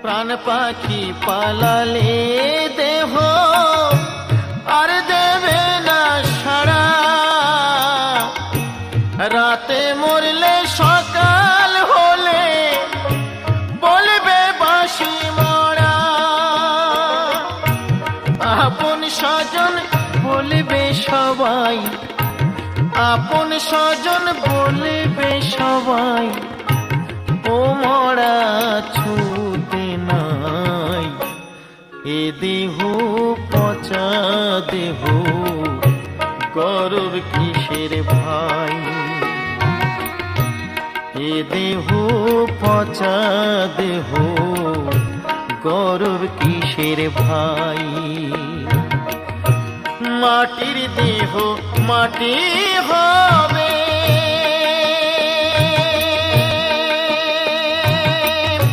প্রাণ পাখি পালালে দেহ আর দেবে না সাড়া, রাতে মরলে সকাল হলে বলবে বাঁশি মরা। আপন স্বজন বলবে সবাই, আপন স্বজন বলবে সবাই, ও মরা ছুতে নাই। এ দেহ পচা দেহ গর্ব কিসের ভাই, এ দেহ পচা দেহ গর্ব কিসের ভাই। মাটির দেহ মাটি হবে,